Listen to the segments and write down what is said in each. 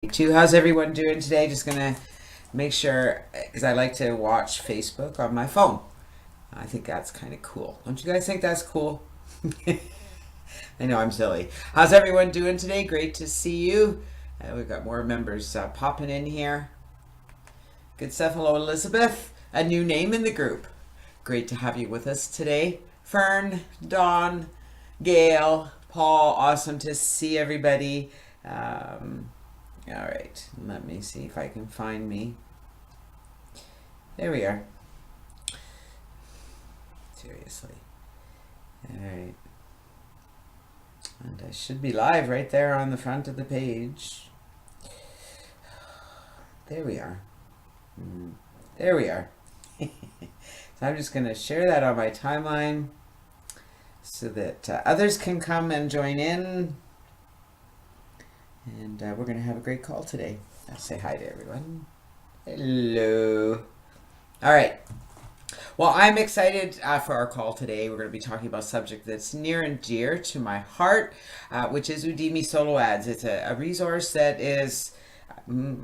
How's everyone doing today? Just gonna make sure, because I like to watch Facebook on my phone. I think that's kind of cool. Don't you guys think that's cool? I know I'm silly. How's everyone doing today? Great to see you. We've got more members popping in here. Good stuff. Hello, Elizabeth. A new name in the group. Great to have you with us today. Fern, Dawn, Gail, Paul. Awesome to see everybody. All right, let me see if I can find me. There we are. Seriously. All right. And I should be live right there on the front of the page. There we are. There we are. So I'm just going to share that on my timeline so that others can come and join in. And we're going to have a great call today. I'll say hi to everyone. Hello. All right. Well, I'm excited for our call today. We're going to be talking about a subject that's near and dear to my heart, which is Udimi SoloAds. It's a resource that is,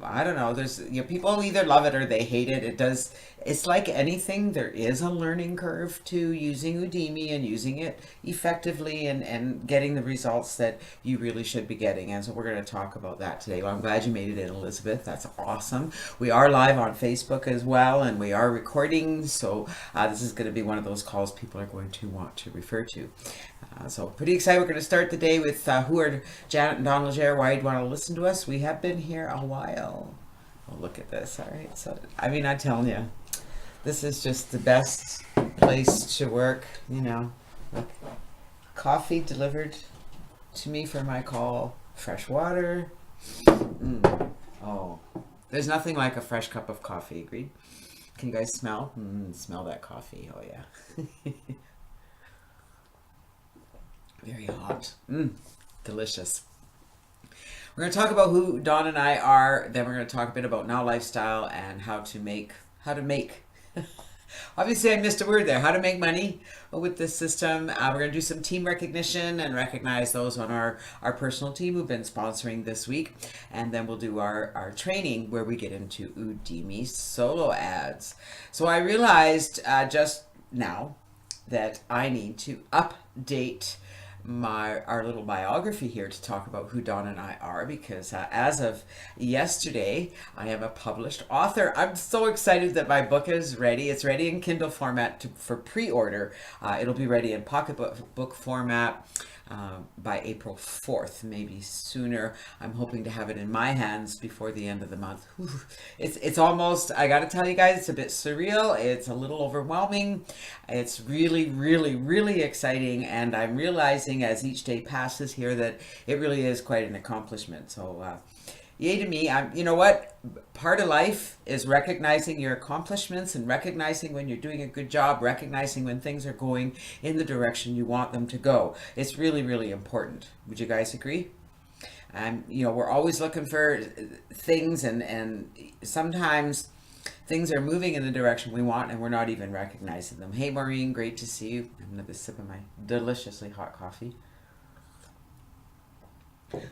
I don't know, there's, people either love it or they hate it. It's like anything, there is a learning curve to using Udimi and using it effectively and getting the results that you really should be getting. And so we're going to talk about that today. Well, I'm glad you made it in, Elizabeth. That's awesome. We are live on Facebook as well, and we are recording. So this is going to be one of those calls people are going to want to refer to. So pretty excited. We're going to start the day with who are Janet and Don Legere. Why you'd want to listen to us. We have been here a while. Oh, look at this. All right. So, I mean, I'm telling you, this is just the best place to work, Look, coffee delivered to me for my call, fresh water. Oh, there's nothing like a fresh cup of coffee, agreed? Can you guys smell? Smell that coffee. Oh, yeah. Very hot. Delicious. We're going to talk about who Dawn and I are. Then we're going to talk a bit about Now Lifestyle and how to make. Obviously, I missed a word there. How to make money with this system. We're going to do some team recognition and recognize those on our personal team who've been sponsoring this week. And then we'll do our training where we get into Udimi SoloAds. So I realized just now that I need to update our little biography here to talk about who Dawn and I are, because as of yesterday I am a published author. I'm so excited that my book is ready. It's ready in Kindle format for pre-order. It'll be ready in pocketbook format by April 4th, maybe sooner. I'm hoping to have it in my hands before the end of the month. It's almost, I gotta tell you guys, it's a bit surreal. It's a little overwhelming. It's really, really, really exciting, and I'm realizing as each day passes here that it really is quite an accomplishment. So yay to me. You know what? Part of life is recognizing your accomplishments and recognizing when you're doing a good job, recognizing when things are going in the direction you want them to go. It's really, really important. Would you guys agree? We're always looking for things, and sometimes things are moving in the direction we want and we're not even recognizing them. Hey, Maureen, great to see you. I'm another sip of my deliciously hot coffee.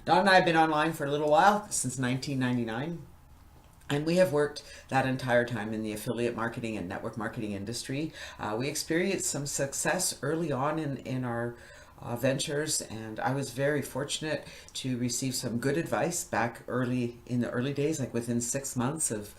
Don and I have been online for a little while, since 1999, and we have worked that entire time in the affiliate marketing and network marketing industry. We experienced some success early on in our ventures, and I was very fortunate to receive some good advice back in the early days, like within 6 months of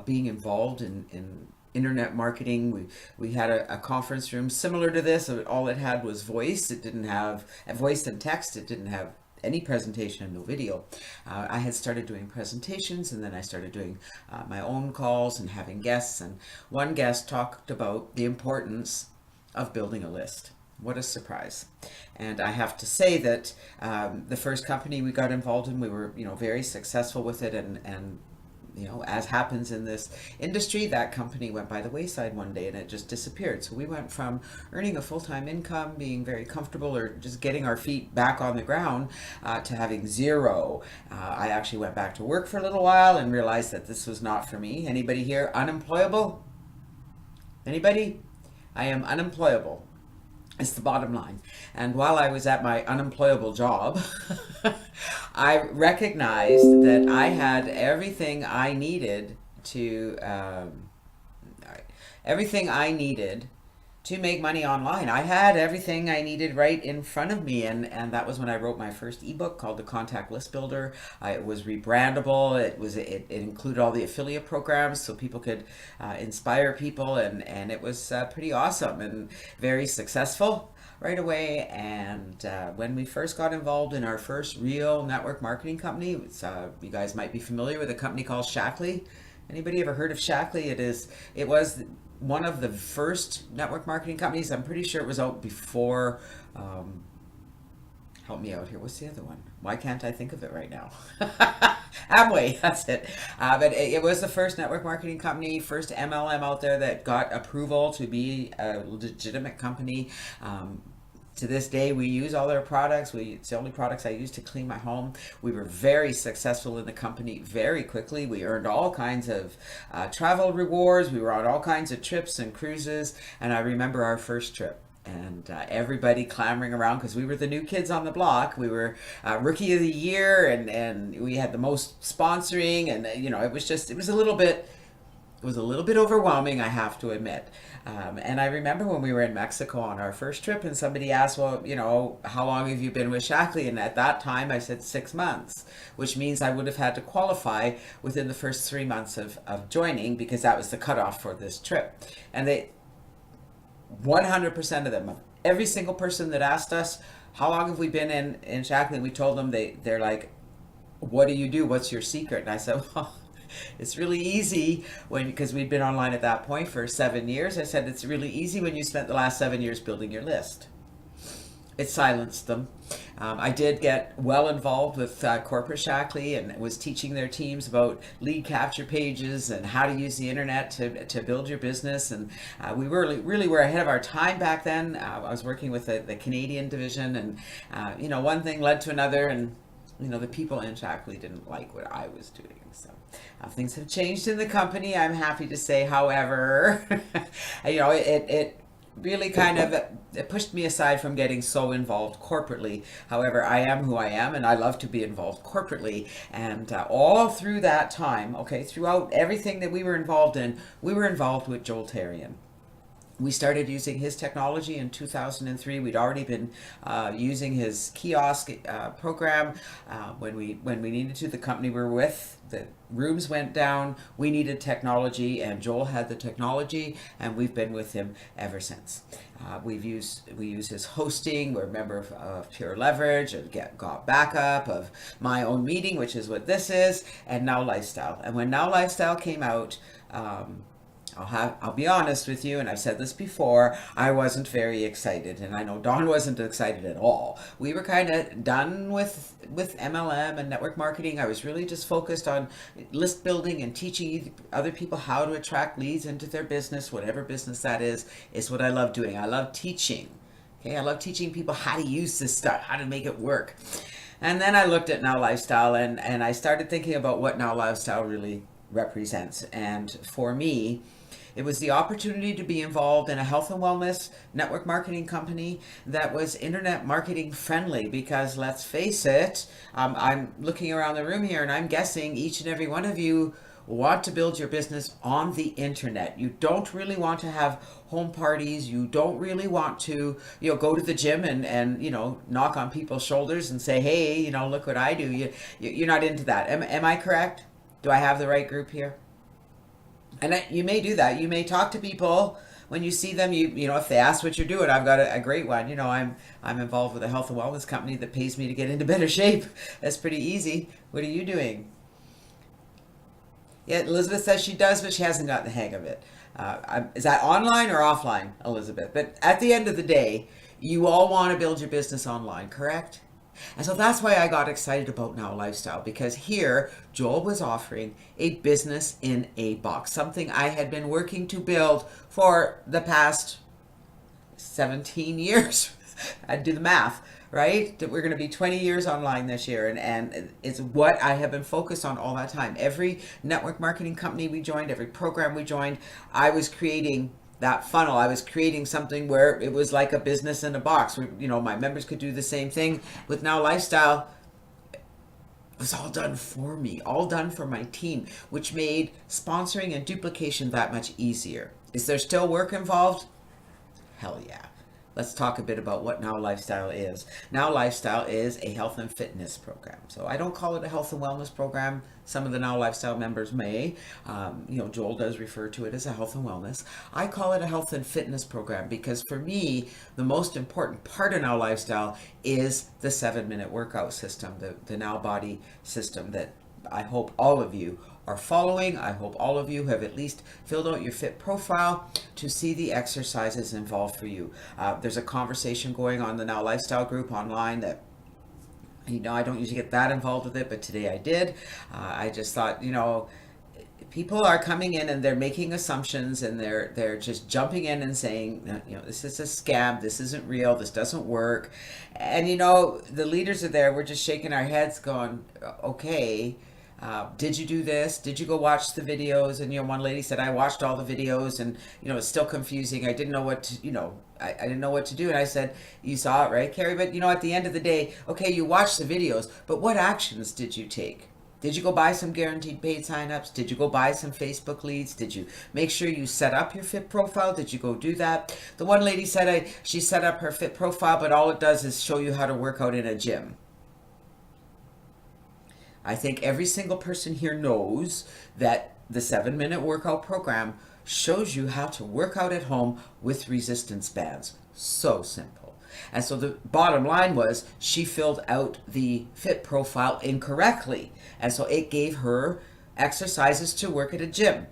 being involved in internet marketing. We had a conference room similar to this. All it had was voice. It didn't have voice and text. It didn't have any presentation and no video. I had started doing presentations, and then I started doing my own calls and having guests, and one guest talked about the importance of building a list. What a surprise. And I have to say that the first company we got involved in, we were very successful with it, and as happens in this industry, that company went by the wayside one day and it just disappeared. So we went from earning a full-time income, being very comfortable, or just getting our feet back on the ground, to having zero. I actually went back to work for a little while and realized that this was not for me. Anybody here unemployable? Anybody? I am unemployable. It's the bottom line. And while I was at my unemployable job, I recognized that I had everything I needed to everything I needed to make money online. I had everything I needed right in front of me, and that was when I wrote my first ebook called The Contact List Builder. It was rebrandable. It included all the affiliate programs so people could inspire people, and it was pretty awesome and very successful right away. And when we first got involved in our first real network marketing company, you guys might be familiar with a company called Shaklee. Anybody ever heard of Shaklee? It was one of the first network marketing companies. I'm pretty sure it was out before. Help me out here. What's the other one? Why can't I think of it right now? Amway, that's it. But it was the first network marketing company, first MLM out there that got approval to be a legitimate company. To this day, we use all their products. It's the only products I use to clean my home. We were very successful in the company very quickly. We earned all kinds of travel rewards. We were on all kinds of trips and cruises. And I remember our first trip. And everybody clamoring around because we were the new kids on the block. We were rookie of the year, and we had the most sponsoring. And it was a little bit overwhelming, I have to admit. And I remember when we were in Mexico on our first trip, and somebody asked, well, how long have you been with Shaklee? And at that time I said 6 months, which means I would have had to qualify within the first 3 months of joining, because that was the cutoff for this trip. And 100% of them, every single person that asked us, how long have we been in Shaklee? We told them, they're like, what do you do? What's your secret? And I said, well, it's really easy because we'd been online at that point for 7 years. I said, it's really easy when you spent the last 7 years building your list. It silenced them. I did get well involved with corporate Shaklee and was teaching their teams about lead capture pages and how to use the internet to build your business. And we really were ahead of our time back then. I was working with the Canadian division, and one thing led to another, and the people in Shaklee didn't like what I was doing. So things have changed in the company, I'm happy to say. However, it really kind of it pushed me aside from getting so involved corporately. However, I am who I am, and I love to be involved corporately. And all through that time, throughout everything that we were involved in, we were involved with Joel Tarian. We started using his technology in 2003. We'd already been using his kiosk program when we needed to. The company we were with, the rooms went down. We needed technology, and Joel had the technology, and we've been with him ever since. We use his hosting. We're a member of Pure Leverage, and got backup of My Own Meeting, which is what this is, and Now Lifestyle. And when Now Lifestyle came out, I'll be honest with you, and I've said this before, I wasn't very excited, and I know Dawn wasn't excited at all. We were kind of done with MLM and network marketing. I was really just focused on list building and teaching other people how to attract leads into their business, whatever business that is what I love doing. I love teaching. I love teaching people how to use this stuff, how to make it work. And then I looked at Now Lifestyle, and I started thinking about what Now Lifestyle really represents. And for me, it was the opportunity to be involved in a health and wellness network marketing company that was internet marketing friendly, because let's face it, I'm looking around the room here, and I'm guessing each and every one of you want to build your business on the internet. You don't really want to have home parties. You don't really want to go to the gym and knock on people's shoulders and say, hey, look what I do. You're not into that. Am I correct? Do I have the right group here? And you may do that. You may talk to people when you see them. If they ask what you're doing, I've got a great one. I'm involved with a health and wellness company that pays me to get into better shape. That's pretty easy. What are you doing? Yeah, Elizabeth says she does, but she hasn't got the hang of it. Is that online or offline, Elizabeth? But at the end of the day, you all want to build your business online, correct? And so that's why I got excited about Now Lifestyle, because here Joel was offering a business in a box, something I had been working to build for the past 17 years. I'd do the math, right? That we're going to be 20 years online this year. And it's what I have been focused on all that time. Every network marketing company we joined, every program we joined, I was creating that funnel. I was creating something where it was like a business in a box. My members could do the same thing. With Now Lifestyle, it was all done for me, all done for my team, which made sponsoring and duplication that much easier. Is there still work involved? Hell yeah. Let's talk a bit about what Now Lifestyle is. Now Lifestyle is a health and fitness program. So I don't call it a health and wellness program. Some of the Now Lifestyle members may. Joel does refer to it as a health and wellness. I call it a health and fitness program because for me, the most important part of Now Lifestyle is the 7-minute workout system, the Now Body system that I hope all of you are following. I hope all of you have at least filled out your fit profile to see the exercises involved for you. There's a conversation going on in the Now Lifestyle group online that, I don't usually get that involved with it, but today I did. I just thought, people are coming in and they're making assumptions and they're just jumping in and saying, this is a scam, this isn't real, this doesn't work. And the leaders are there, we're just shaking our heads going, okay, did you do this? Did you go watch the videos? And one lady said, I watched all the videos and it's still confusing. I didn't know what to, I didn't know what to do. And I said, you saw it, right, Carrie? But at the end of the day, okay, you watched the videos, but what actions did you take? Did you go buy some guaranteed paid signups? Did you go buy some Facebook leads? Did you make sure you set up your fit profile? Did you go do that? The one lady said she set up her fit profile, but all it does is show you how to work out in a gym. I think every single person here knows that the 7-minute workout program shows you how to work out at home with resistance bands. So simple. And so the bottom line was she filled out the fit profile incorrectly. And so it gave her exercises to work at a gym.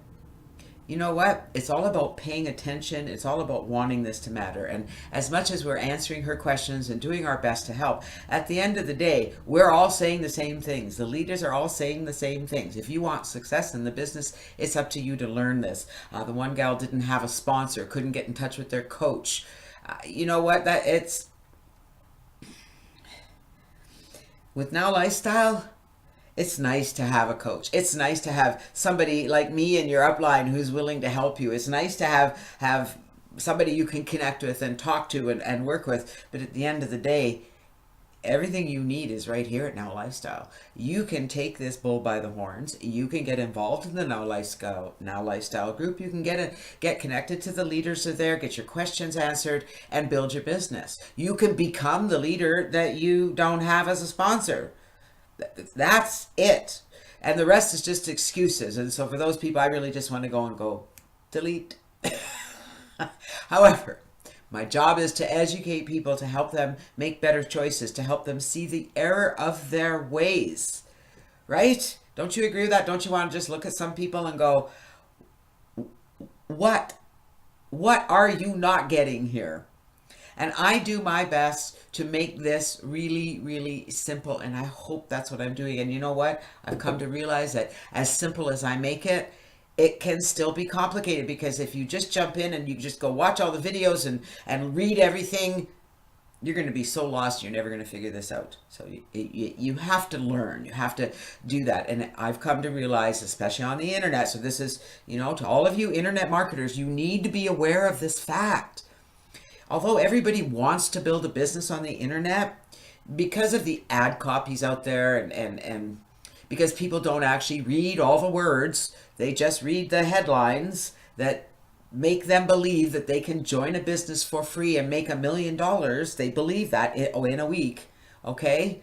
You know what? It's all about paying attention. It's all about wanting this to matter. And as much as we're answering her questions and doing our best to help, at the end of the day, we're all saying the same things. The leaders are all saying the same things. If you want success in the business, it's up to you to learn this. The one gal didn't have a sponsor, couldn't get in touch with their coach. You know what? With Now Lifestyle, it's nice to have a coach. It's nice to have somebody like me in your upline who's willing to help you. It's nice to have somebody you can connect with and talk to and work with. But at the end of the day, everything you need is right here at Now Lifestyle. You can take this bull by the horns. You can get involved in the Now Lifestyle group. You can get connected to the leaders that are there, get your questions answered, and build your business. You can become the leader that you don't have as a sponsor. That's it. And the rest is just excuses. And so for those people, I really just want to go delete. However, my job is to educate people, to help them make better choices, to help them see the error of their ways. Right? Don't you agree with that? Don't you want to just look at some people and go, what are you not getting here? And I do my best to make this really, really simple. And I hope that's what I'm doing. And you know what? I've come to realize that as simple as I make it, it can still be complicated, because if you just jump in and you just go watch all the videos and read everything, you're going to be so lost, you're never going to figure this out. So you have to learn. You have to do that. And I've come to realize, especially on the internet, so this is, to all of you internet marketers, you need to be aware of this fact. Although everybody wants to build a business on the internet, because of the ad copies out there and because people don't actually read all the words, they just read the headlines that make them believe that they can join a business for free and make $1 million. They believe that in a week, okay?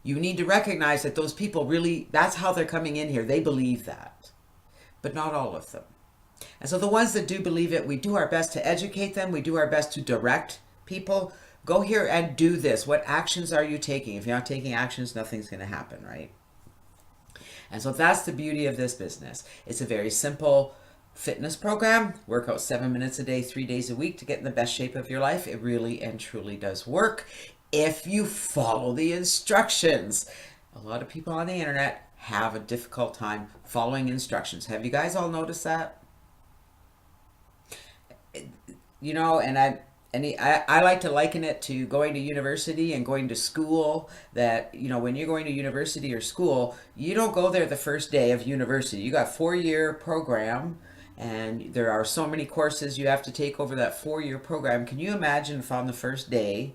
You need to recognize that those people really, that's how they're coming in here. They believe that, but not all of them. And so the ones that do believe it, we do our best to educate them. We do our best to direct people. Go here and do this. What actions are you taking? If you're not taking actions, nothing's going to happen, right? And so that's the beauty of this business. It's a very simple fitness program. Work out 7 minutes a day, 3 days a week to get in the best shape of your life. It really and truly does work if you follow the instructions. A lot of people on the internet have a difficult time following instructions. Have you guys all noticed that? I like to liken it to going to university and going to school. That, when you're going to university or school, you don't go there the first day of university. You got a 4-year program, and there are so many courses you have to take over that 4-year program. Can you imagine if on the first day,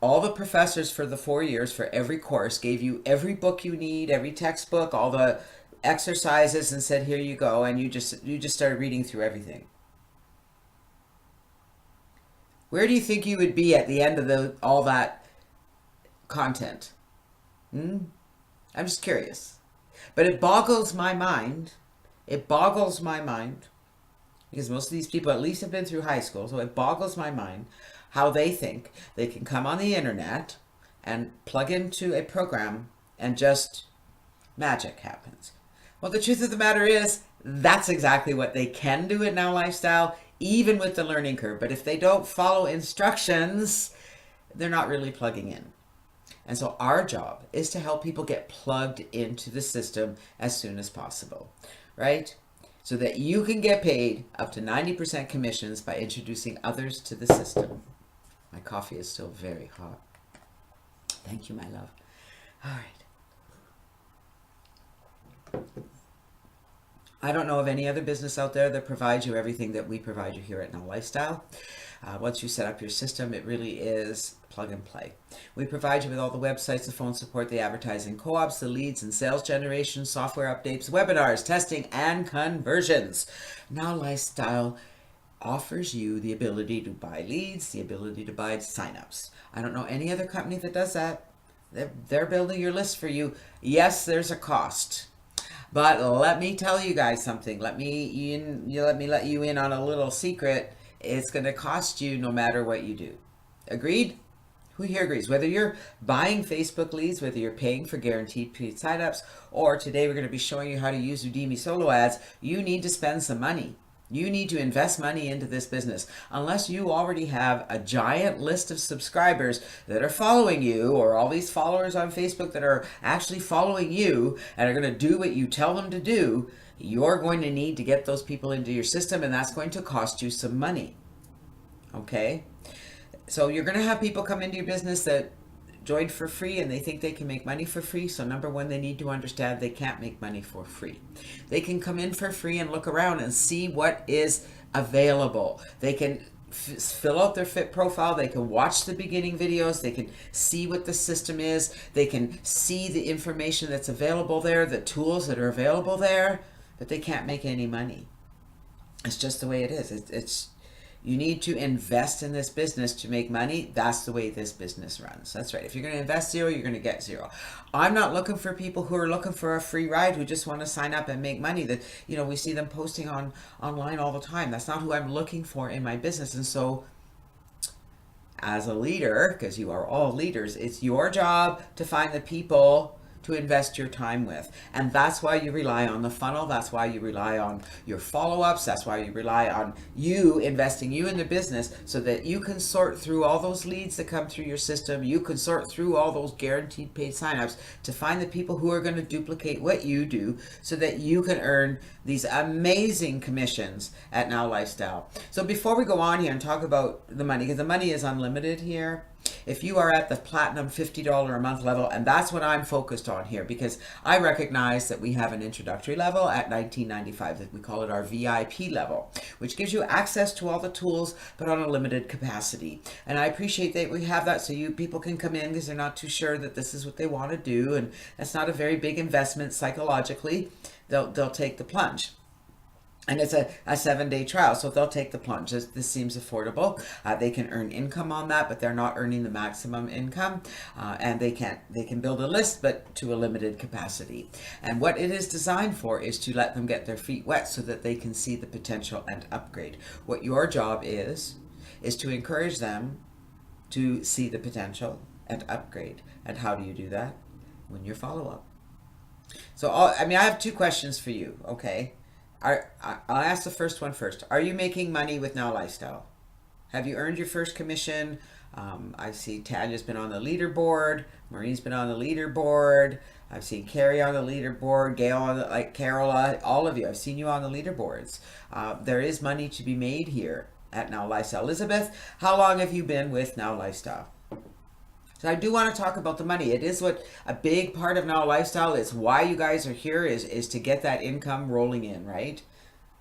all the professors for the 4 years for every course gave you every book you need, every textbook, all the exercises, and said, here you go, and you just started reading through everything? Where do you think you would be at the end of all that content? I'm just curious. But it boggles my mind. It boggles my mind, because most of these people at least have been through high school, so it boggles my mind how they think they can come on the internet and plug into a program and just magic happens. Well, the truth of the matter is, that's exactly what they can do at Now Lifestyle, even with the learning curve. But if they don't follow instructions, they're not really plugging in. And so our job is to help people get plugged into the system as soon as possible, right? So that you can get paid up to 90% commissions by introducing others to the system. My coffee is still very hot. Thank you, my love. All right. I don't know of any other business out there that provides you everything that we provide you here at Now Lifestyle. Once you set up your system, it really is plug and play. We provide you with all the websites, the phone support, the advertising co-ops, the leads and sales generation, software updates, webinars, testing, and conversions. Now Lifestyle offers you the ability to buy leads, the ability to buy signups. I don't know any other company that does that. They're building your list for you. Yes, there's a cost. But let me tell you guys something. Let me let you in on a little secret. It's going to cost you no matter what you do. Agreed? Who here agrees? Whether you're buying Facebook leads, whether you're paying for guaranteed paid signups, or today we're going to be showing you how to use Udimi SoloAds, you need to spend some money. You need to invest money into this business. Unless you already have a giant list of subscribers that are following you, or all these followers on Facebook that are actually following you and are going to do what you tell them to do, you're going to need to get those people into your system, and that's going to cost you some money. Okay? So you're going to have people come into your business that joined for free and they think they can make money for free. So number one, they need to understand they can't make money for free. They can come in for free and look around and see what is available. They can fill out their fit profile. They can watch the beginning videos. They can see what the system is. They can see the information that's available there, the tools that are available there, but they can't make any money. It's just the way it is. You need to invest in this business to make money. That's the way this business runs. That's right. If you're going to invest zero, you're going to get zero. I'm not looking for people who are looking for a free ride, who just want to sign up and make money. That, you know, we see them posting online all the time. That's not who I'm looking for in my business. And so as a leader, because you are all leaders, it's your job to find the people to invest your time with. And that's why you rely on the funnel. That's why you rely on your follow-ups. That's why you rely on you investing you in the business, so that you can sort through all those leads that come through your system. You can sort through all those guaranteed paid signups to find the people who are going to duplicate what you do, so that you can earn these amazing commissions at Now Lifestyle. So before we go on here and talk about the money, because the money is unlimited here, if you are at the platinum $50 a month level, and that's what I'm focused on here, because I recognize that we have an introductory level at $19.95, that we call it our VIP level, which gives you access to all the tools, but on a limited capacity. And I appreciate that we have that, so you people can come in because they're not too sure that this is what they want to do, and that's not a very big investment psychologically. They'll take the plunge. And it's a 7-day trial, so they'll take the plunge. This seems affordable. They can earn income on that, but they're not earning the maximum income. And they can build a list, but to a limited capacity. And what it is designed for is to let them get their feet wet so that they can see the potential and upgrade. What your job is to encourage them to see the potential and upgrade. And how do you do that? When you follow up. So, I have 2 questions for you, okay? I'll ask the first one first. Are you making money with Now Lifestyle? Have you earned your first commission? I see Tanya's been on the leaderboard. Maureen's been on the leaderboard. I've seen Carrie on the leaderboard. Gail on the, Carola, all of you. I've seen you on the leaderboards. There is money to be made here at Now Lifestyle. Elizabeth, how long have you been with Now Lifestyle? So I do want to talk about the money. It is what a big part of Now Lifestyle is. Why you guys are here is to get that income rolling in, right?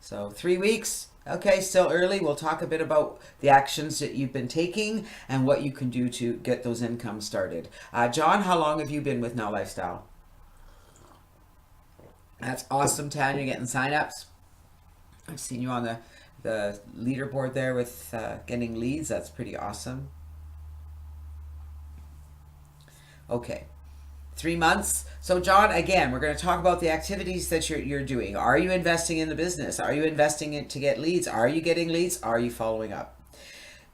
So 3 weeks. Okay, still early. We'll talk a bit about the actions that you've been taking and what you can do to get those incomes started. John, how long have you been with Now Lifestyle? That's awesome, Tanya, getting signups. I've seen you on the leaderboard there with getting leads. That's pretty awesome. Okay. 3 months. So John, again, we're going to talk about the activities that you're doing. Are you investing in the business? Are you investing in to get leads? Are you getting leads? Are you following up?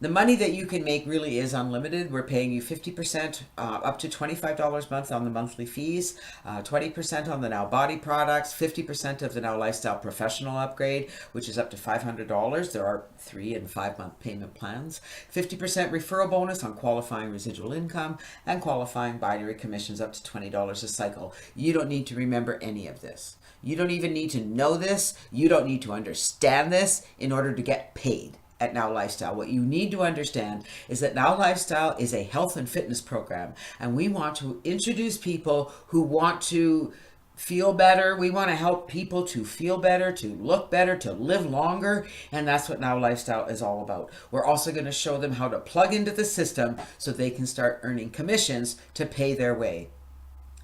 The money that you can make really is unlimited. We're paying you 50%, up to $25 a month on the monthly fees, 20% on the Now Body products, 50% of the Now Lifestyle Professional upgrade, which is up to $500. There are 3 and 5 month payment plans, 50% referral bonus on qualifying residual income, and qualifying binary commissions up to $20 a cycle. You don't need to remember any of this. You don't even need to know this. You don't need to understand this in order to get paid at Now Lifestyle. What you need to understand is that Now Lifestyle is a health and fitness program, and we want to introduce people who want to feel better. We want to help people to feel better, to look better, to live longer, and that's what Now Lifestyle is all about. We're also going to show them how to plug into the system so they can start earning commissions to pay their way.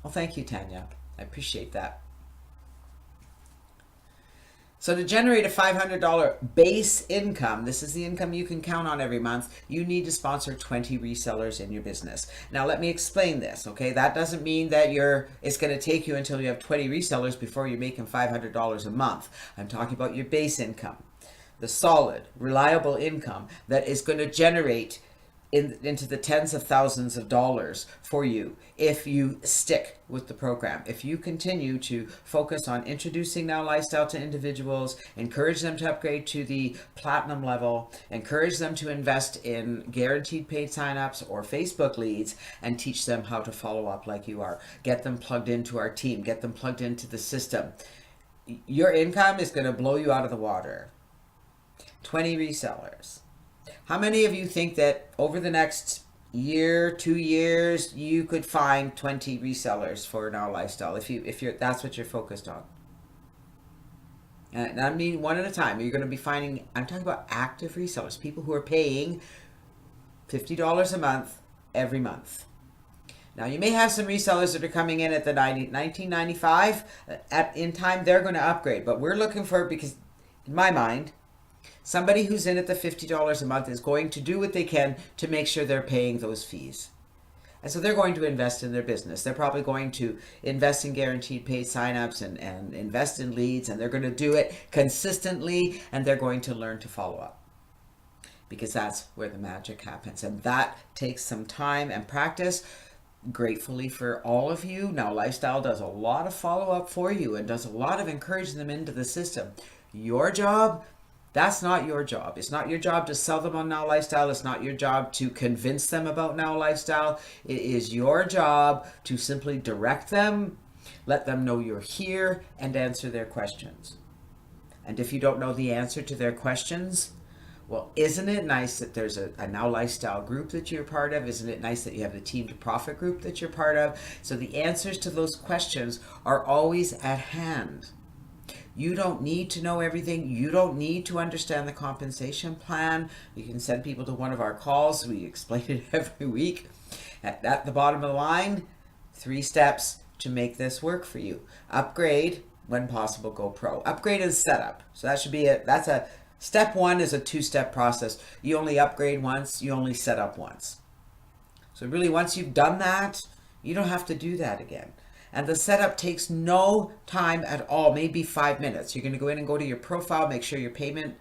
Well, thank you, Tanya. I appreciate that. So to generate a $500 base income, this is the income you can count on every month, you need to sponsor 20 resellers in your business. Now let me explain this, okay? That doesn't mean that it's going to take you until you have 20 resellers before you're making $500 a month. I'm talking about your base income, the solid, reliable income that is going to generate into the tens of thousands of dollars for you if you stick with the program. If you continue to focus on introducing Now Lifestyle to individuals, encourage them to upgrade to the platinum level, encourage them to invest in guaranteed paid signups or Facebook leads, and teach them how to follow up like you are. Get them plugged into our team, get them plugged into the system. Your income is going to blow you out of the water. 20 resellers. How many of you think that over the next year, 2 years, you could find 20 resellers for Now Lifestyle if you're that's what you're focused on? And I mean one at a time. You're going to be finding, I'm talking about active resellers, people who are paying $50 a month every month. Now you may have some resellers that are coming in at the $19.95. In time they're going to upgrade, but we're looking for, because in my mind, somebody who's in at the $50 a month is going to do what they can to make sure they're paying those fees. And so they're going to invest in their business. They're probably going to invest in guaranteed paid signups and invest in leads, and they're going to do it consistently, and they're going to learn to follow up, because that's where the magic happens. And that takes some time and practice. Gratefully for all of you, Now Lifestyle does a lot of follow-up for you and does a lot of encouraging them into the system. Your job, that's not your job. It's not your job to sell them on Now Lifestyle. It's not your job to convince them about Now Lifestyle. It is your job to simply direct them, let them know you're here, and answer their questions. And if you don't know the answer to their questions, well, isn't it nice that there's a Now Lifestyle group that you're part of? Isn't it nice that you have the Team to Profit group that you're part of? So the answers to those questions are always at hand. You don't need to know everything. You don't need to understand the compensation plan. You can send people to one of our calls. We explain it every week. At the bottom of the line, 3 steps to make this work for you. Upgrade, when possible, go pro. Upgrade is setup. So that should be it. That's a step 1 is a 2-step process. You only upgrade once, you only set up once. So really, once you've done that, you don't have to do that again. And the setup takes no time at all, maybe 5 minutes. You're going to go in and go to your profile, make sure your payment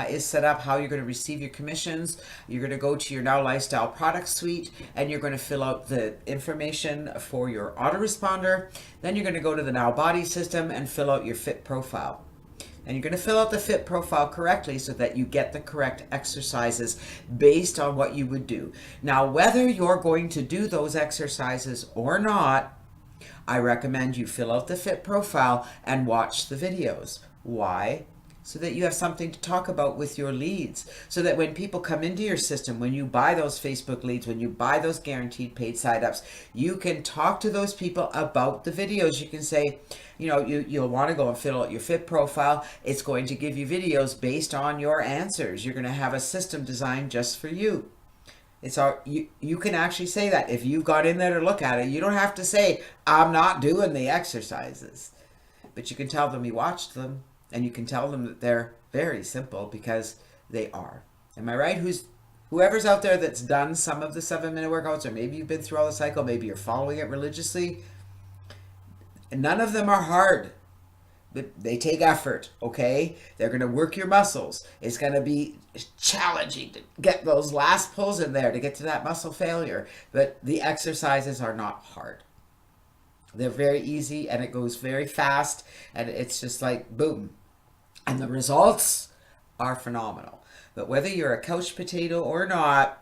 is set up, how you're going to receive your commissions. You're going to go to your Now Lifestyle product suite, and you're going to fill out the information for your autoresponder. Then you're going to go to the Now Body system and fill out your fit profile. And you're going to fill out the fit profile correctly so that you get the correct exercises based on what you would do. Now, whether you're going to do those exercises or not, I recommend you fill out the fit profile and watch the videos. Why? so that you have something to talk about with your leads, so that when people come into your system, when you buy those Facebook leads, when you buy those guaranteed paid signups, you can talk to those people about the videos. You can say, you'll want to go and fill out your fit profile. It's going to give you videos based on your answers. You're going to have a system designed just for you. You can actually say that. If you got in there to look at it, you don't have to say, I'm not doing the exercises. But you can tell them you watched them, and you can tell them that they're very simple, because they are. Am I right? Whoever's out there that's done some of the 7-minute workouts, or maybe you've been through all the cycle, maybe you're following it religiously, none of them are hard. They take effort, okay? They're going to work your muscles. It's going to be challenging to get those last pulls in there to get to that muscle failure. But the exercises are not hard. They're very easy, and it goes very fast, and it's just like boom. And the results are phenomenal. But whether you're a couch potato or not,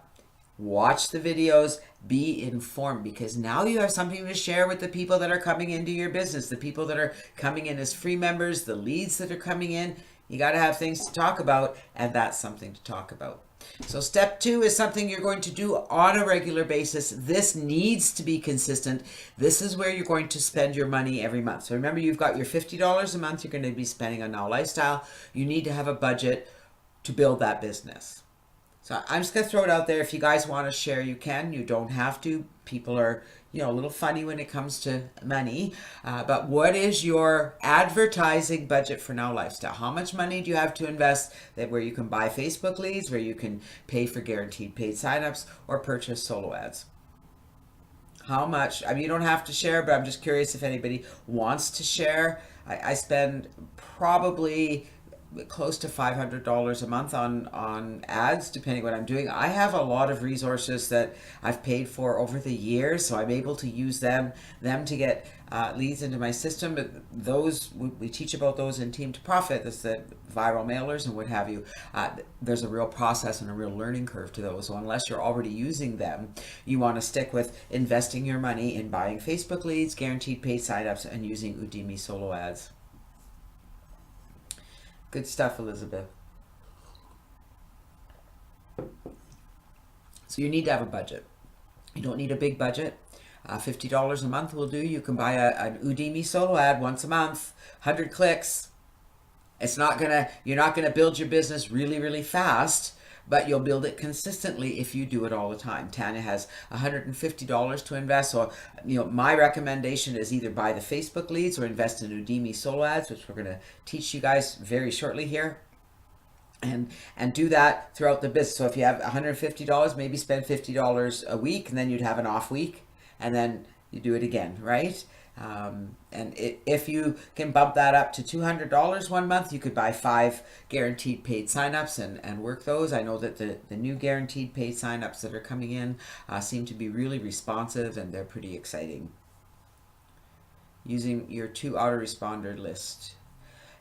watch the videos, be informed, because now you have something to share with the people that are coming into your business, the people that are coming in as free members, the leads that are coming in. You got to have things to talk about, and that's something to talk about. So step 2 is something you're going to do on a regular basis. This needs to be consistent. This is where you're going to spend your money every month. So remember, you've got your $50 a month you're going to be spending on Now Lifestyle. You need to have a budget to build that business. So I'm just going to throw it out there. If you guys want to share, you can. You don't have to. People are, a little funny when it comes to money. But what is your advertising budget for Now Lifestyle? How much money do you have to invest where you can buy Facebook leads, where you can pay for guaranteed paid signups, or purchase solo ads? How much? I mean, you don't have to share, but I'm just curious if anybody wants to share. I spend probably close to $500 a month on ads, depending what I'm doing. I have a lot of resources that I've paid for over the years, so I'm able to use them to get leads into my system. But those, we teach about those in Team to Profit. That's the viral mailers and what have you. There's a real process and a real learning curve to those. So unless you're already using them, you want to stick with investing your money in buying Facebook leads, guaranteed paid signups, and using Udimi SoloAds. Good stuff, Elizabeth. So you need to have a budget. You don't need a big budget. $50 a month will do. You can buy an Udimi solo ad once a month, 100 clicks. You're not gonna build your business really, really fast, but you'll build it consistently if you do it all the time. Tanya has $150 to invest. So, my recommendation is either buy the Facebook leads or invest in Udimi SoloAds, which we're going to teach you guys very shortly here. And do that throughout the business. So if you have $150, maybe spend $50 a week, and then you'd have an off week, and then you do it again, right? If you can bump that up to $200 one month, you could buy 5 guaranteed paid signups and work those. I know that the new guaranteed paid signups that are coming in seem to be really responsive, and they're pretty exciting. Using your 2 autoresponder list.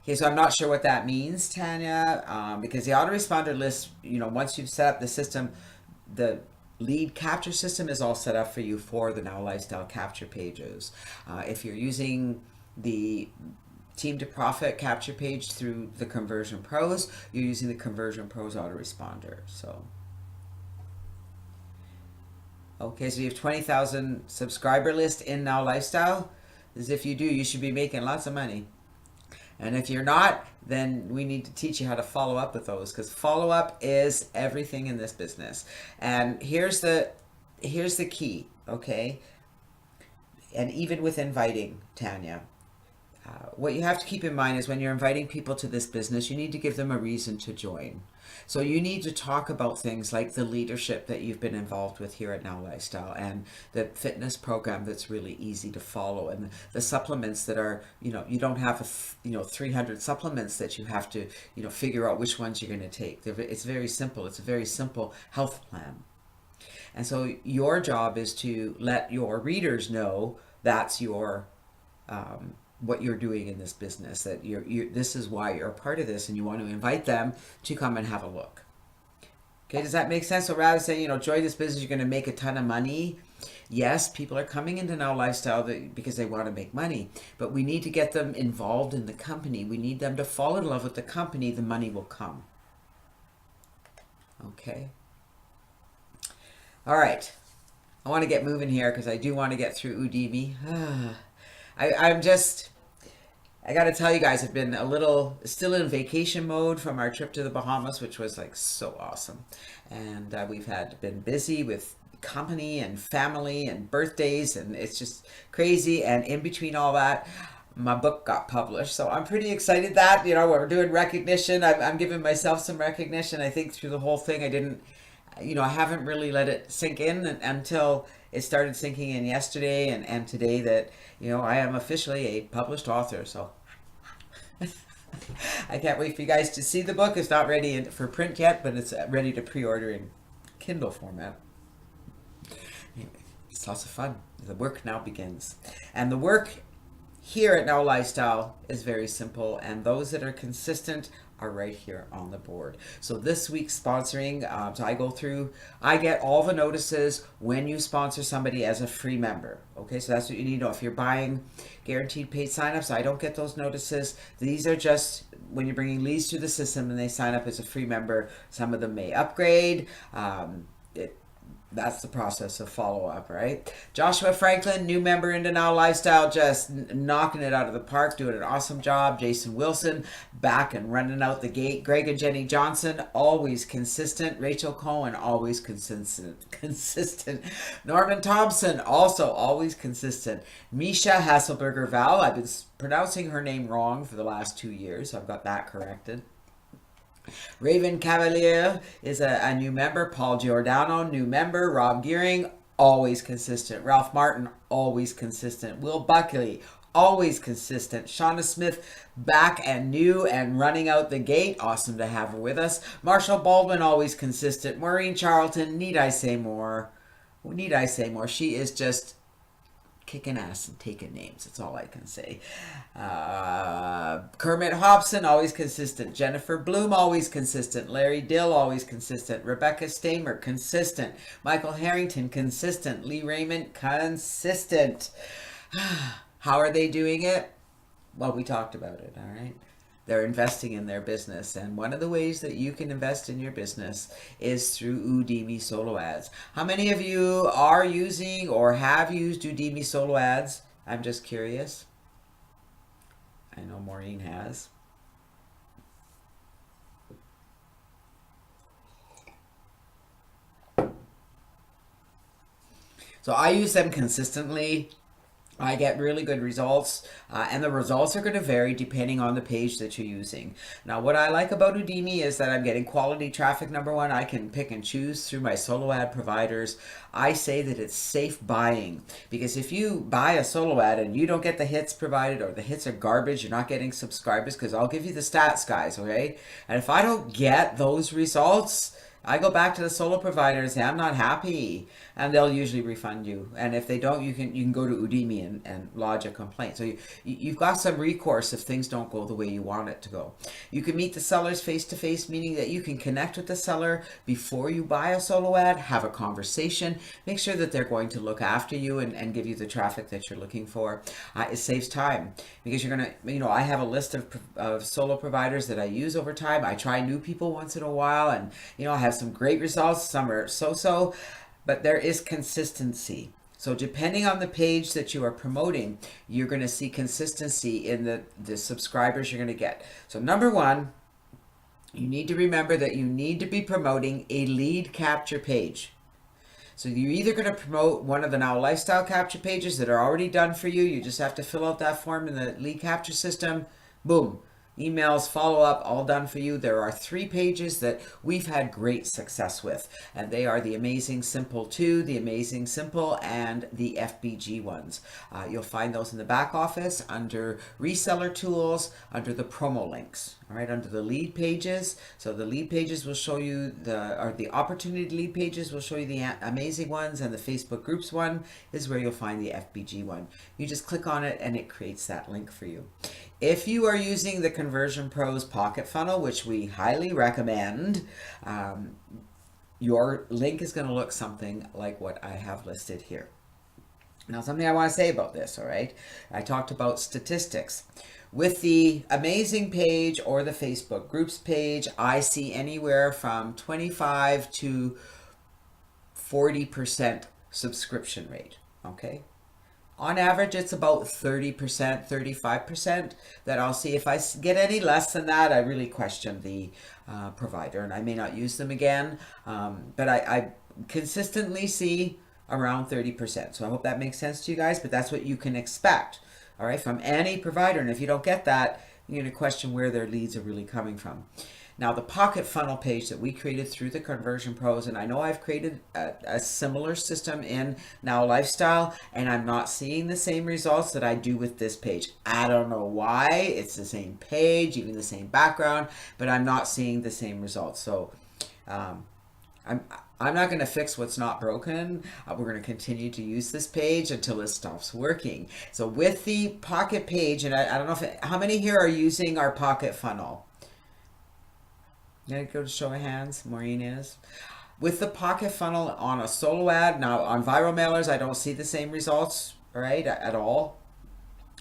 Okay, so I'm not sure what that means, Tanya, because the autoresponder list, once you've set up the system, the lead capture system is all set up for you for the Now Lifestyle capture pages. If you're using the Team to Profit capture page through the Conversion Pros, you're using the Conversion Pros autoresponder. So, okay, so you have 20,000 subscriber list in Now Lifestyle. As if you do, you should be making lots of money. And if you're not, then we need to teach you how to follow up with those, because follow up is everything in this business. And here's the key, okay? And even with inviting, Tanya, what you have to keep in mind is when you're inviting people to this business, you need to give them a reason to join. So you need to talk about things like the leadership that you've been involved with here at Now Lifestyle, and the fitness program that's really easy to follow, and the supplements that are, you don't have 300 supplements that you have to, figure out which ones you're going to take. It's very simple. It's a very simple health plan. And so your job is to let your readers know that's your what you're doing in this business, that this is why you're a part of this, and you want to invite them to come and have a look. Okay, does that make sense? So rather than saying, join this business, you're going to make a ton of money, Yes, people are coming into Now Lifestyle because they want to make money, but we need to get them involved in the company. We need them to fall in love with the company. The money will come. Okay. All right. I want to get moving here because I do want to get through Udimi. I'm just, I got to tell you guys, I've been a little still in vacation mode from our trip to the Bahamas, which was like so awesome. And we've been busy with company and family and birthdays, and it's just crazy. And in between all that, my book got published. So I'm pretty excited that, we're doing recognition. I'm giving myself some recognition. I think through the whole thing, I haven't really let it sink in until it started sinking in yesterday and today that, I am officially a published author. So I can't wait for you guys to see the book. It's not ready for print yet, but it's ready to pre-order in Kindle format. Anyway, it's lots of fun. The work now begins. And the work here at Now Lifestyle is very simple, and those that are consistent are right here on the board. So this week's sponsoring, so I get all the notices when you sponsor somebody as a free member. Okay, so that's what you need to know. If you're buying guaranteed paid signups, I don't get those notices. These are just when you're bringing leads to the system and they sign up as a free member. Some of them may upgrade. That's the process of follow-up, right? Joshua Franklin, new member into Now Lifestyle, just knocking it out of the park, doing an awesome job. Jason Wilson, back and running out the gate. Greg and Jenny Johnson, always consistent. Rachel Cohen, always consistent. Norman Thompson, also always consistent. Misha Hasselberger-Val, I've been pronouncing her name wrong for the last 2 years. I've got that corrected. Raven Cavalier is a new member. Paul Giordano, new member. Rob Gearing, always consistent. Ralph Martin, always consistent. Will Buckley, always consistent. Shauna Smith, back and new and running out the gate. Awesome to have her with us. Marshall Baldwin, always consistent. Maureen Charlton, need I say more? Need I say more? She is just kicking ass and taking names. That's all I can say. Kermit Hobson, always consistent. Jennifer Bloom, always consistent. Larry Dill, always consistent. Rebecca Stamer, consistent. Michael Harrington, consistent. Lee Raymond, consistent. How are they doing it? Well, we talked about it, all right? They're investing in their business. And one of the ways that you can invest in your business is through Udimi SoloAds. How many of you are using or have used Udimi SoloAds? I'm just curious. I know Maureen has. So I use them consistently. I get really good results, and the results are going to vary depending on the page that you're using. Now, what I like about Udimi is that I'm getting quality traffic. Number one, I can pick and choose through my solo ad providers. I say that it's safe buying, because if you buy a solo ad and you don't get the hits provided, or the hits are garbage, you're not getting subscribers, because I'll give you the stats, guys, okay? And if I don't get those results, I go back to the solo provider and say, I'm not happy, and they'll usually refund you. And if they don't, you can go to Udimi and lodge a complaint. So you've got some recourse if things don't go the way you want it to go. You can meet the sellers face-to-face, meaning that you can connect with the seller before you buy a solo ad, have a conversation, make sure that they're going to look after you and give you the traffic that you're looking for. It saves time, because you're going to, I have a list of solo providers that I use over time. I try new people once in a while, and, I have some great results, some are so-so, but there is consistency. So depending on the page that you are promoting, you're going to see consistency in the subscribers you're going to get. So number one, you need to remember that you need to be promoting a lead capture page. So you're either going to promote one of the Now Lifestyle capture pages that are already done for you. You just have to fill out that form in the lead capture system. Boom. Emails, follow-up, all done for you. There are 3 pages that we've had great success with, and they are the Amazing Simple 2, the Amazing Simple, and the FBG ones. You'll find those in the back office under Reseller Tools, under the promo links, all right, under the lead pages. So the lead pages will show you the opportunity lead pages will show you the amazing ones, and the Facebook groups one is where you'll find the FBG one. You just click on it and it creates that link for you. If you are using the Conversion Pros Pocket Funnel, which we highly recommend, your link is going to look something like what I have listed here. Now, something I want to say about this, all right? I talked about statistics. With the amazing page or the Facebook groups page, I see anywhere from 25 to 40% subscription rate, okay? On average, it's about 30%, 35% that I'll see. If I get any less than that, I really question the provider, and I may not use them again. But I consistently see around 30%. So I hope that makes sense to you guys, but that's what you can expect, all right, from any provider. And if you don't get that, you're going to question where their leads are really coming from. Now, the pocket funnel page that we created through the Conversion Pros, and I know I've created a similar system in Now Lifestyle, and I'm not seeing the same results that I do with this page. I don't know why. It's the same page, even the same background, but I'm not seeing the same results. So I'm not going to fix what's not broken. We're going to continue to use this page until it stops working. So with the pocket page, and I don't know how many here are using our pocket funnel? I'm going to go to show of hands. Maureen is. With the pocket funnel on a solo ad, now on viral mailers, I don't see the same results, right, at all.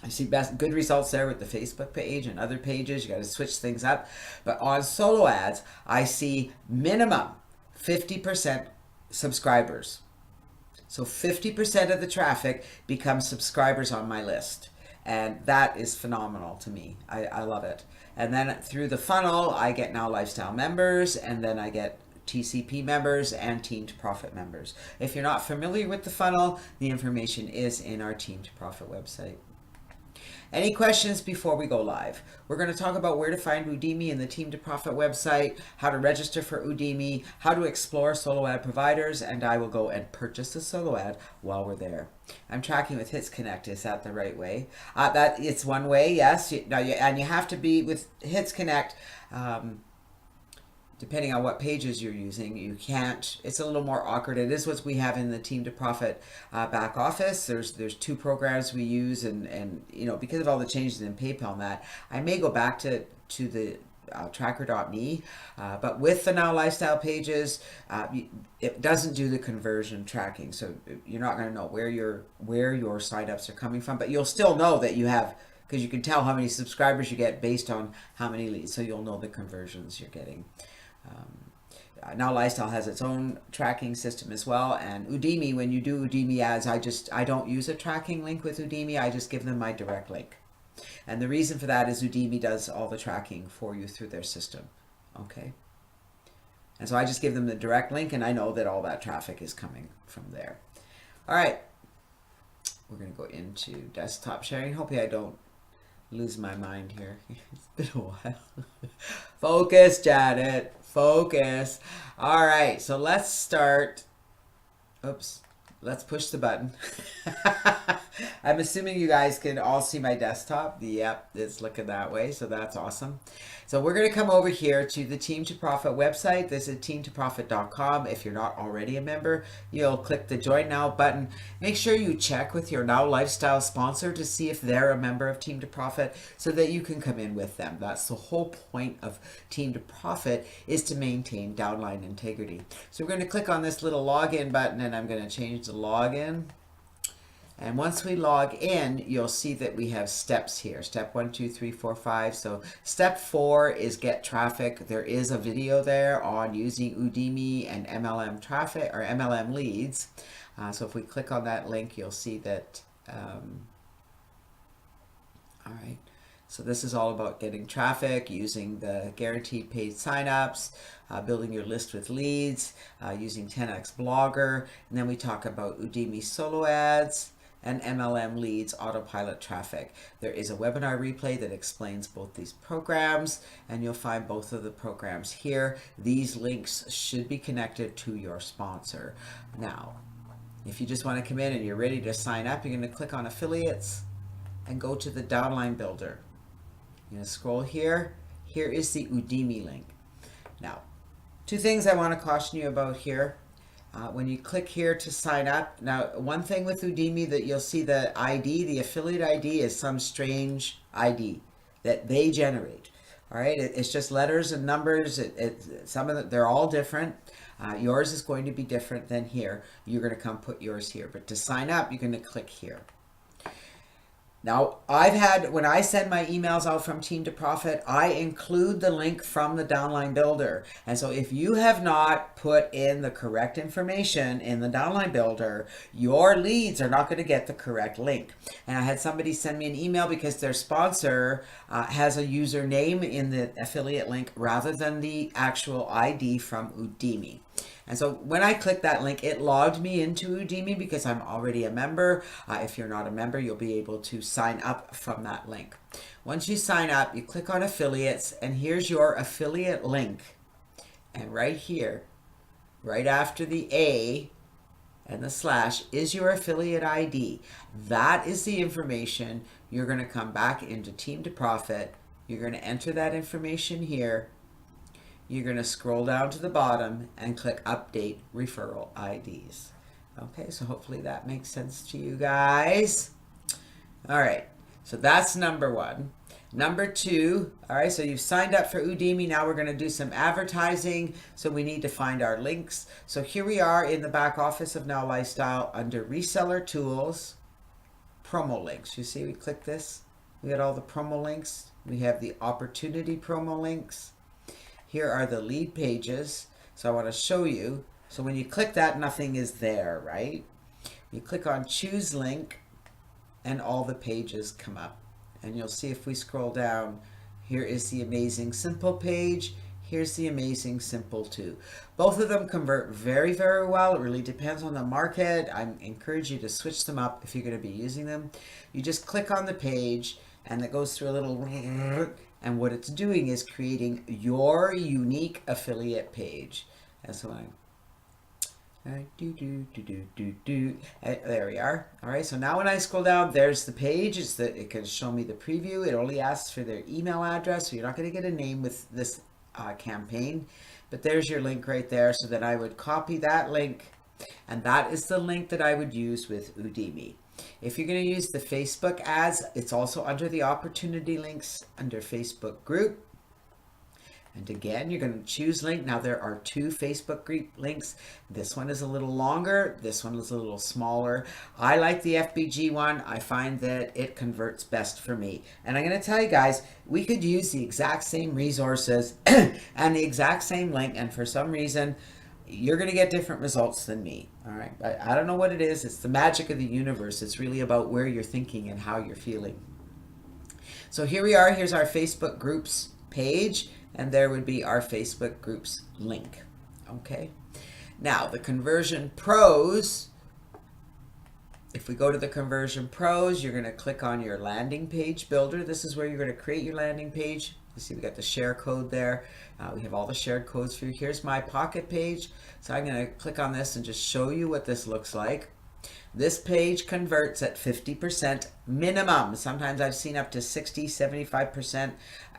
I see good results there with the Facebook page and other pages. You got to switch things up. But on solo ads, I see minimum 50% subscribers. So 50% of the traffic becomes subscribers on my list. And that is phenomenal to me. I love it. And then through the funnel, I get Now Lifestyle members, and then I get TCP members and Team to Profit members. If you're not familiar with the funnel, the information is in our Team to Profit website. Any questions before we go live? We're going to talk about where to find Udimi in the Team to Profit website, how to register for Udimi, how to explore solo ad providers, and I will go and purchase a solo ad while we're there. I'm tracking with Hits Connect. Is that the right way? That it's one way, yes. And you have to be with Hits Connect. Depending on what pages you're using, you can't, it's a little more awkward. It is what we have in the Team to Profit back office. There's two programs we use, and you know, because of all the changes in PayPal and that, I may go back to the tracker.me, but with the Now Lifestyle pages, it doesn't do the conversion tracking, so you're not going to know where your signups are coming from, but you'll still know that you have, because you can tell how many subscribers you get based on how many leads, so you'll know the conversions you're getting. Now Lifestyle has its own tracking system as well, and Udimi, when you do Udimi ads, I don't use a tracking link with Udimi. I just give them my direct link, and the reason for that is Udimi does all the tracking for you through their system. Okay, and so I just give them the direct link, and I know that all that traffic is coming from there. All right, we're going to go into desktop sharing. Hopefully I don't lose my mind here. It's been a while. Focus, Janet. Focus. All right, so let's start. Oops. Let's push the button. I'm assuming you guys can all see my desktop. Yep, it's looking that way, so that's awesome. So we're going to come over here to the Team to Profit website. This is teamtoprofit.com. If you're not already a member, you'll click the Join Now button. Make sure you check with your Now Lifestyle sponsor to see if they're a member of Team to Profit so that you can come in with them. That's the whole point of Team to Profit, is to maintain downline integrity. So we're going to click on this little login button, and I'm going to change the login. And once we log in, you'll see that we have steps here. Step 1, 2, 3, 4, 5. So step 4 is get traffic. There is a video there on using Udimi and MLM traffic or MLM leads. So if we click on that link, you'll see that. All right. So this is all about getting traffic, using the guaranteed paid signups, building your list with leads, using 10x Blogger, and then we talk about Udimi SoloAds and MLM leads, autopilot traffic. There is a webinar replay that explains both these programs, and you'll find both of the programs here. These links should be connected to your sponsor. Now, if you just want to come in and you're ready to sign up, you're going to click on affiliates and go to the downline builder. You're going to scroll here. Here is the Udimi link. Now, two things I want to caution you about here. When you click here to sign up, now one thing with Udimi that you'll see, the ID, the affiliate ID, is some strange ID that they generate. All right, it's just letters and numbers. Some of them, they're all different. Yours is going to be different than here. You're going to come put yours here. But to sign up, you're going to click here. Now, when I send my emails out from Team to Profit, I include the link from the downline builder. And so if you have not put in the correct information in the downline builder, your leads are not going to get the correct link. And I had somebody send me an email because their sponsor has a username in the affiliate link rather than the actual ID from Udimi. And so when I clicked that link, it logged me into Udimi because I'm already a member. If you're not a member, you'll be able to sign up from that link. Once you sign up, you click on affiliates, and here's your affiliate link. And right here, right after the A and the slash is your affiliate ID. That is the information. You're going to come back into Team to Profit. You're going to enter that information here. You're going to scroll down to the bottom and click Update Referral IDs. Okay, so hopefully that makes sense to you guys. All right, so that's number one. Number two, all right, so you've signed up for Udimi. Now we're going to do some advertising. So we need to find our links. So here we are in the back office of Now Lifestyle under Reseller Tools, Promo Links. You see, we click this. We got all the promo links. We have the opportunity promo links. Here are the lead pages. So I want to show you. So when you click that, nothing is there, right? You click on choose link and all the pages come up. And you'll see if we scroll down, here is the Amazing Simple page. Here's the Amazing Simple 2. Both of them convert very, very well. It really depends on the market. I encourage you to switch them up if you're going to be using them. You just click on the page and it goes through a little, and what it's doing is creating your unique affiliate page. And so there we are. All right, so now when I scroll down, there's the page. It can show me the preview. It only asks for their email address, so you're not going to get a name with this campaign. But there's your link right there. So then I would copy that link, and that is the link that I would use with Udimi. If you're going to use the Facebook ads, it's also under the opportunity links under Facebook group. And again, you're going to choose link. Now there are two Facebook group links. This one is a little longer. This one is a little smaller. I like the FBG one. I find that it converts best for me. And I'm going to tell you guys, we could use the exact same resources and the exact same link. And for some reason, you're going to get different results than me. All right. I don't know what it is. It's the magic of the universe. It's really about where you're thinking and how you're feeling. So here we are. Here's our Facebook groups page. And there would be our Facebook groups link. Okay. Now the conversion pros. If we go to the conversion pros, you're going to click on your landing page builder. This is where you're going to create your landing page. You see we got the share code there. We have all the shared codes for you. Here's my pocket page. So I'm going to click on this and just show you what this looks like. This page converts at 50% minimum. Sometimes I've seen up to 60, 75%.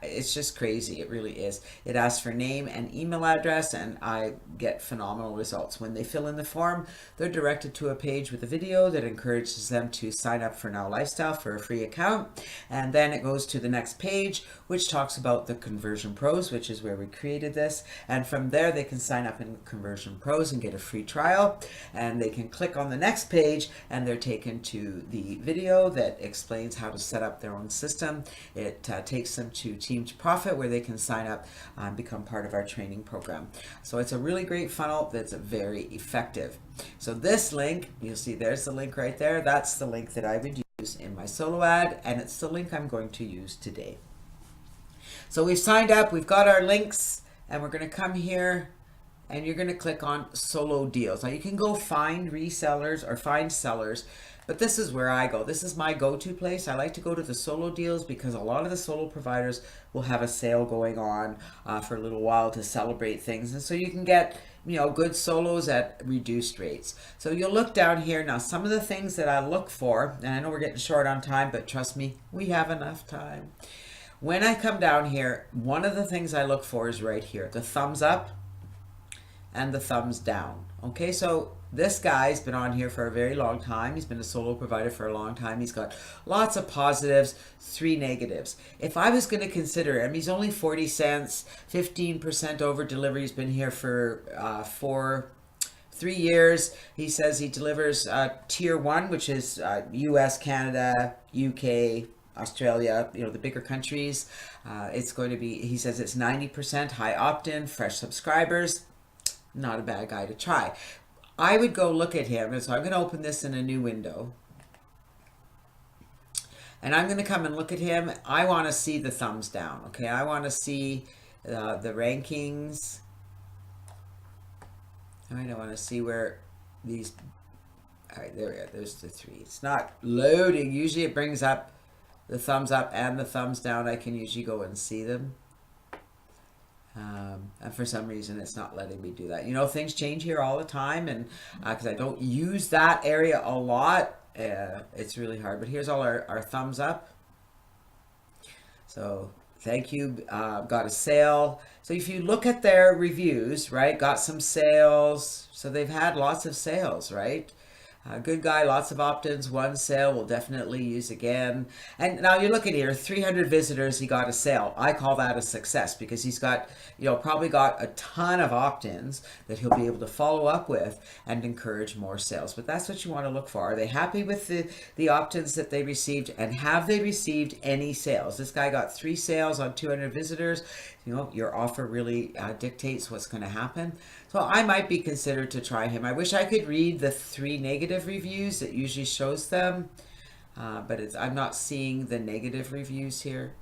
It's just crazy. It really is. It asks for name and email address, and I get phenomenal results. When they fill in the form, they're directed to a page with a video that encourages them to sign up for Now Lifestyle for a free account. And then it goes to the next page, which talks about the Conversion Pros, which is where we created this. And from there, they can sign up in Conversion Pros and get a free trial. And they can click on the next page, and they're taken to the video that explains how to set up their own system. It takes them to Team to Profit, where they can sign up and become part of our training program. So it's a really great funnel that's very effective. So this link, you'll see there's the link right there. That's the link that I would use in my solo ad, and it's the link I'm going to use today. So we've signed up, we've got our links, and we're going to come here and you're going to click on solo deals. Now you can go find resellers or find sellers, but this is where I go. This is my go-to place. I like to go to the solo deals because a lot of the solo providers will have a sale going on for a little while to celebrate things. And so you can get, you know, good solos at reduced rates. So you'll look down here. Now, some of the things that I look for, and I know we're getting short on time, but trust me, we have enough time. When I come down here, one of the things I look for is right here, the thumbs up. and the thumbs down. Okay, so this guy's been on here for a very long time. He's been a solo provider for a long time. He's got lots of positives, 3 negatives. If I was going to consider him, he's only 40 cents, 15% over delivery. He's been here for 3 years. He says he delivers tier 1, which is US, Canada, UK, Australia, the bigger countries. It's going to be, he says it's 90% high opt-in, fresh subscribers. Not a bad guy to try. I would go look at him, and so I'm going to open this in a new window. And I'm going to come and look at him. I want to see the thumbs down, okay? I want to see the rankings. All right, I want to see where these, all right, there we go. There's the 3. It's not loading. Usually it brings up the thumbs up and the thumbs down. I can usually go and see them. And for some reason it's not letting me do that. Things change here all the time, and because I don't use that area a lot, it's really hard. But here's all our thumbs up. So thank you. Got a sale. So if you look at their reviews, right, got some sales. So they've had lots of sales, right? Good guy, lots of opt-ins, 1 sale, we'll definitely use again. And now you're looking here, 300 visitors, he got a sale. I call that a success because he's got, probably got a ton of opt-ins that he'll be able to follow up with and encourage more sales. But that's what you want to look for. Are they happy with the opt-ins that they received, and have they received any sales? This guy got 3 sales on 200 visitors. Your offer really dictates what's going to happen. So I might be considered to try him. I wish I could read the 3 negative reviews. It usually shows them, but I'm not seeing the negative reviews here.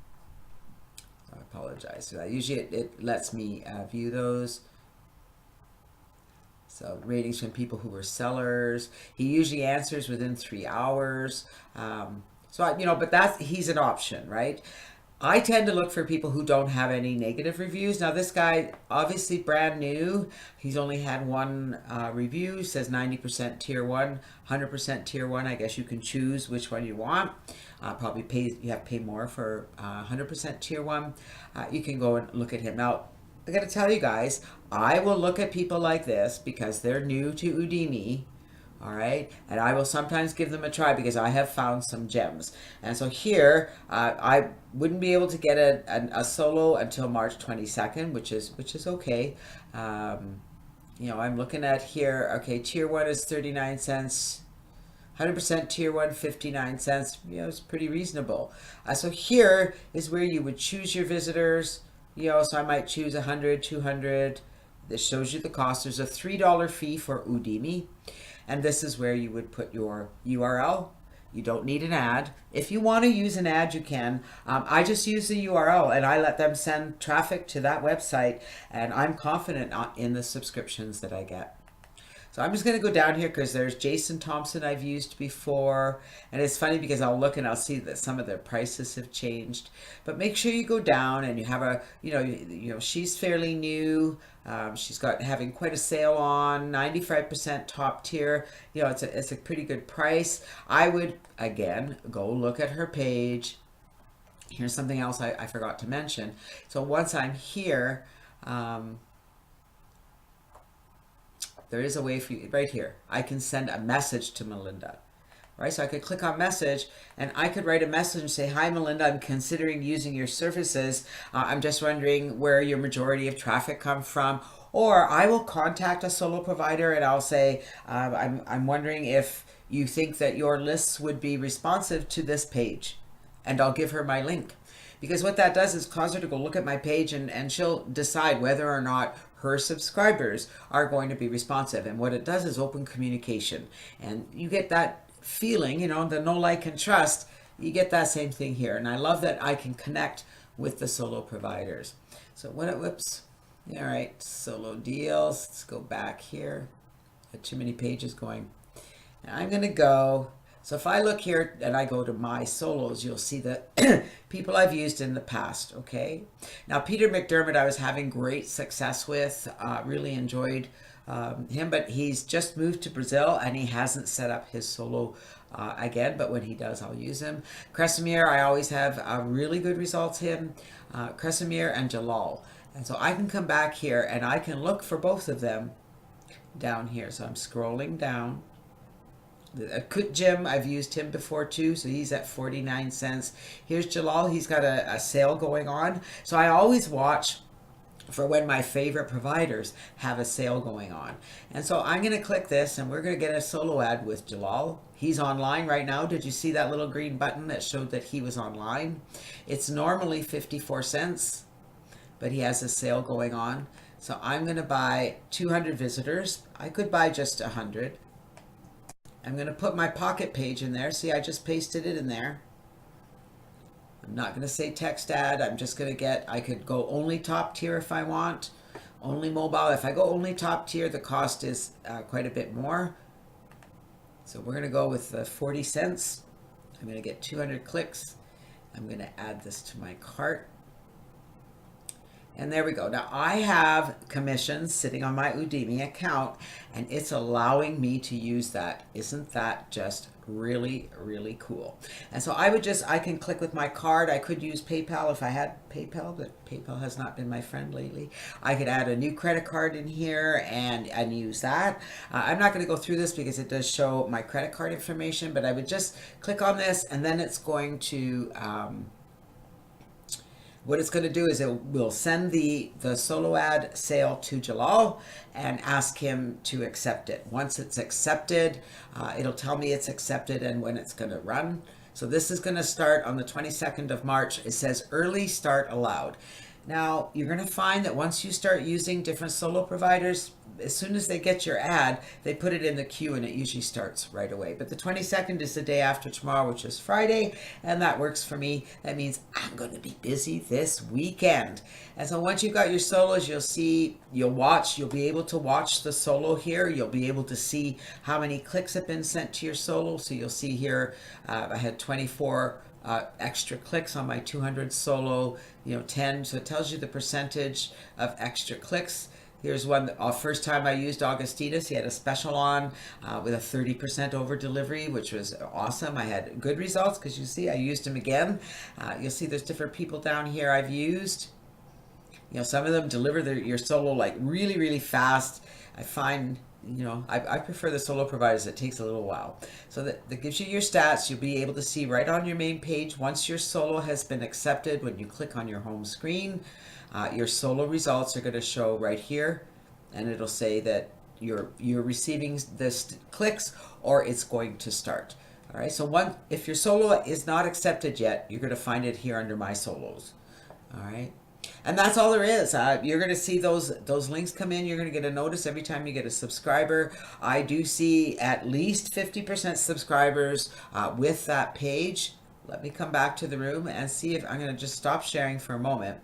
I apologize for that. Usually it lets me view those. So ratings from people who were sellers. He usually answers within 3 hours. But he's an option, right? I tend to look for people who don't have any negative reviews. Now, this guy, obviously brand new. He's only had 1 review. Says 90% tier 1, 100% tier 1. I guess you can choose which one you want. Probably you have to pay more for 100% tier 1. You can go and look at him. Now, I got to tell you guys, I will look at people like this because they're new to Udimi. All right, and I will sometimes give them a try because I have found some gems. And so here, I wouldn't be able to get a solo until March 22nd, which is okay. I'm looking at here. Okay, tier 1 is 39 cents. 100% tier 1, 59 cents. It's pretty reasonable. So here is where you would choose your visitors. So I might choose 100, 200. This shows you the cost. There's a $3 fee for Udimi. And this is where you would put your URL. You don't need an ad. If you want to use an ad, you can. I just use the URL and I let them send traffic to that website, and I'm confident in the subscriptions that I get. So I'm just going to go down here because there's Jason Thompson I've used before. And it's funny because I'll look and I'll see that some of their prices have changed. But make sure you go down and you have she's fairly new. She's having quite a sale on, 95% top tier. It's a pretty good price. I would, again, go look at her page. Here's something else I forgot to mention. So once I'm here, there is a way for you right here. I can send a message to Melinda, right? So I could click on message and I could write a message and say, hi, Melinda, I'm considering using your services. I'm just wondering where your majority of traffic comes from. Or I will contact a solo provider and I'll say, I'm wondering if you think that your lists would be responsive to this page. And I'll give her my link. Because what that does is cause her to go look at my page and she'll decide whether or not her subscribers are going to be responsive. And what it does is open communication. And you get that feeling, the know, like, and trust. You get that same thing here. And I love that I can connect with the solo providers. So whoops. All right, solo deals. Let's go back here. Got too many pages going. And I'm going to go. So if I look here and I go to my solos, you'll see the people I've used in the past, okay? Now, Peter McDermott, I was having great success with, really enjoyed him, but he's just moved to Brazil and he hasn't set up his solo again, but when he does, I'll use him. Kresimir, I always have really good results him. Kresimir and Jalal. And so I can come back here and I can look for both of them down here. So I'm scrolling down. Jim, I've used him before too, so he's at 49 cents. Here's Jalal, he's got a sale going on. So I always watch for when my favorite providers have a sale going on. And so I'm going to click this and we're going to get a solo ad with Jalal. He's online right now. Did you see that little green button that showed that he was online? It's normally 54 cents, but he has a sale going on. So I'm going to buy 200 visitors. I could buy just 100. I'm going to put my pocket page in there. See, I just pasted it in there. I'm not going to say text ad. I'm just going to I could go only top tier if I want. Only mobile. If I go only top tier, the cost is quite a bit more. So we're going to go with 40 cents. I'm going to get 200 clicks. I'm going to add this to my cart. And there we go. Now I have commissions sitting on my Udimi account and it's allowing me to use that. Isn't that just really, really cool? And so I can click with my card. I could use PayPal if I had PayPal, but PayPal has not been my friend lately. I could add a new credit card in here and use that. I'm not going to go through this because it does show my credit card information, but I would just click on this and then it's going to, what it's going to do is it will send the solo ad sale to Jalal and ask him to accept it. Once it's accepted, it'll tell me it's accepted and when it's going to run. So this is going to start on the 22nd of March. It says early start allowed. Now, you're going to find that once you start using different solo providers, as soon as they get your ad, they put it in the queue and it usually starts right away. But the 22nd is the day after tomorrow, which is Friday, and that works for me. That means I'm going to be busy this weekend. And so once you've got your solos, you'll be able to watch the solo here. You'll be able to see how many clicks have been sent to your solo. So you'll see here, I had 24 extra clicks on my 200 solo, 10. So it tells you the percentage of extra clicks. Here's one, the first time I used Augustinus, he had a special on with a 30% over delivery, which was awesome. I had good results because you see I used him again. You'll see there's different people down here I've used. Some of them deliver your solo like really, really fast. I find, I prefer the solo providers. It takes a little while. So that gives you your stats. You'll be able to see right on your main page once your solo has been accepted. When you click on your home screen, your solo results are going to show right here, and it'll say that you're receiving this clicks or it's going to start. All right. So if your solo is not accepted yet, you're going to find it here under my solos. All right. And that's all there is. You're going to see those links come in. You're going to get a notice every time you get a subscriber. I do see at least 50% subscribers with that page. Let me come back to the room and see if I'm going to just stop sharing for a moment.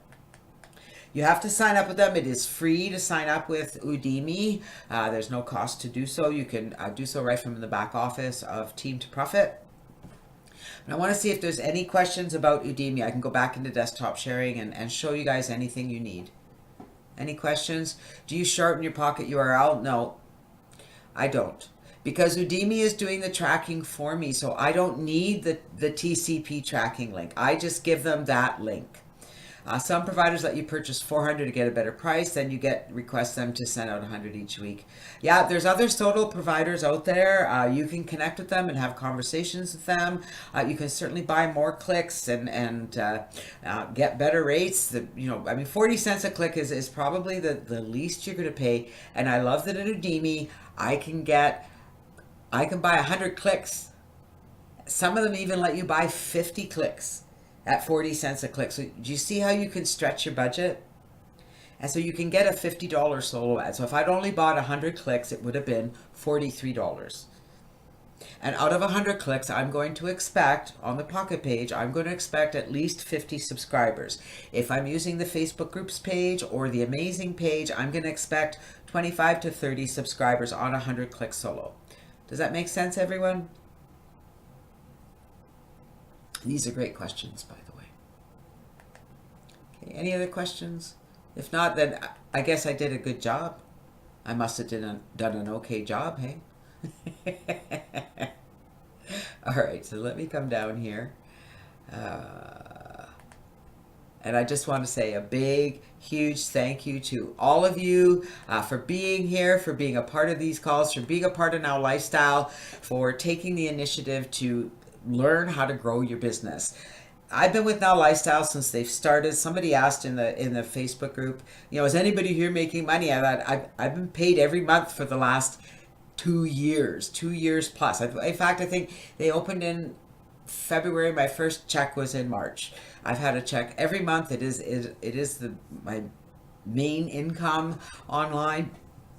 You have to sign up with them. It is free to sign up with Udimi. There's no cost to do so. You can do so right from the back office of Team to Profit. And I want to see if there's any questions about Udimi. I can go back into desktop sharing and show you guys anything you need. Any questions? Do you shorten your pocket URL? No, I don't. Because Udimi is doing the tracking for me, so I don't need the TCP tracking link. I just give them that link. Some providers let you purchase 400 to get a better price, then you request them to send out 100 each week. Yeah, there's other solo providers out there. You can connect with them and have conversations with them. You can certainly buy more clicks and get better rates. 40 cents a click is probably the least you're going to pay. And I love that at Udimi, I can buy 100 clicks. Some of them even let you buy 50 clicks at 40 cents a click. So do you see how you can stretch your budget? And so you can get a $50 solo ad. So if I'd only bought 100 clicks, it would have been $43. And out of 100 clicks, I'm going to expect, on the Pocket page, I'm going to expect at least 50 subscribers. If I'm using the Facebook groups page or the Amazing page, I'm going to expect 25 to 30 subscribers on 100 click solo. Does that make sense, everyone? These are great questions, by the way. Okay, any other questions? If not, then I guess I did a good job. I must have done an okay job, hey? All right, so let me come down here. And I just want to say a big, huge thank you to all of you for being here, for being a part of these calls, for being a part of Now Lifestyle, for taking the initiative to learn how to grow your business. I've been with Now Lifestyle since they've started. Somebody asked in the Facebook group, is anybody here making money? I've been paid every month for the last 2 years plus. In fact, I think they opened in February. My first check was in March. I've had a check every month. It is my main income online.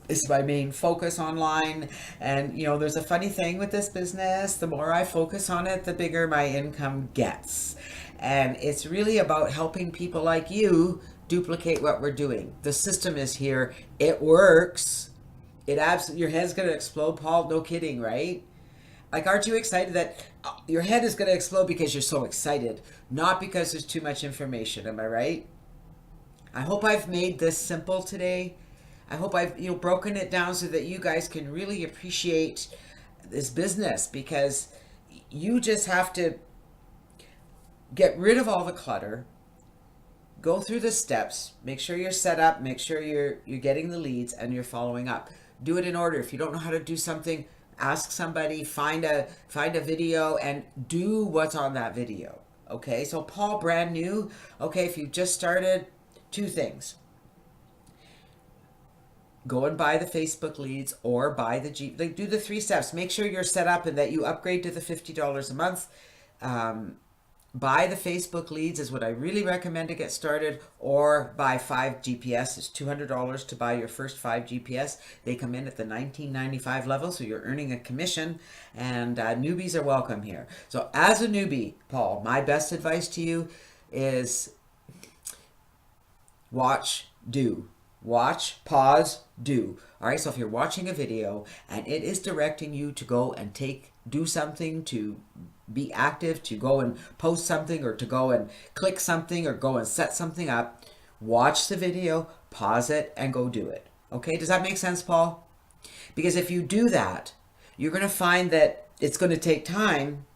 It's my main focus online. And there's a funny thing with this business. The more I focus on it, the bigger my income gets. And it's really about helping people like you duplicate what we're doing. The system is here. It works. Your head's going to explode, Paul. No kidding, right? Like, aren't you excited that your head is going to explode because you're so excited, not because there's too much information? Am I right? I hope I've made this simple today. I hope I've broken it down so that you guys can really appreciate this business, because you just have to get rid of all the clutter, go through the steps, make sure you're set up, make sure you're getting the leads and you're following up. Do it in order. If you don't know how to do something, ask somebody, find a video and do what's on that video. Okay, so Paul, brand new. Okay, if you just started, 2 things. Go and buy the Facebook leads or buy the do the 3 steps. Make sure you're set up and that you upgrade to the $50 a month. Buy the Facebook leads is what I really recommend to get started, or buy 5 GPS. It's $200 to buy your first 5 GPS. They come in at the $19.95 level, so you're earning a commission, and newbies are welcome here. So as a newbie, Paul, my best advice to you is watch, do. Watch, pause, do. All right, so if you're watching a video and it is directing you to go and do something, to be active, to go and post something, or to go and click something, or go and set something up, watch the video, pause it, and go do it. Okay, does that make sense, Paul? Because if you do that, you're going to find that it's going to take time,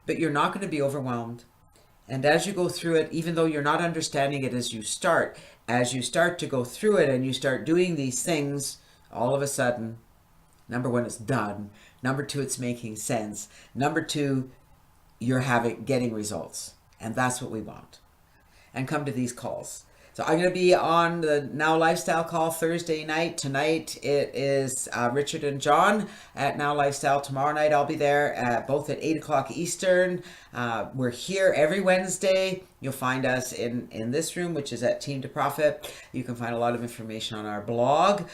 but you're not going to be overwhelmed. And as you go through it, even though you're not understanding it as you start to go through it and you start doing these things, all of a sudden, number 1, it's done. Number 2, it's making sense. Number 2, you're getting results. And that's what we want. And come to these calls. So I'm going to be on the Now Lifestyle call Thursday night. Tonight it is Richard and John at Now Lifestyle. Tomorrow night I'll be there both at 8 o'clock Eastern. We're here every Wednesday. You'll find us in this room, which is at Team to Profit. You can find a lot of information on our blog.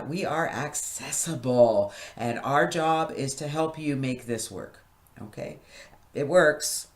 We are accessible, and our job is to help you make this work. Okay? It works.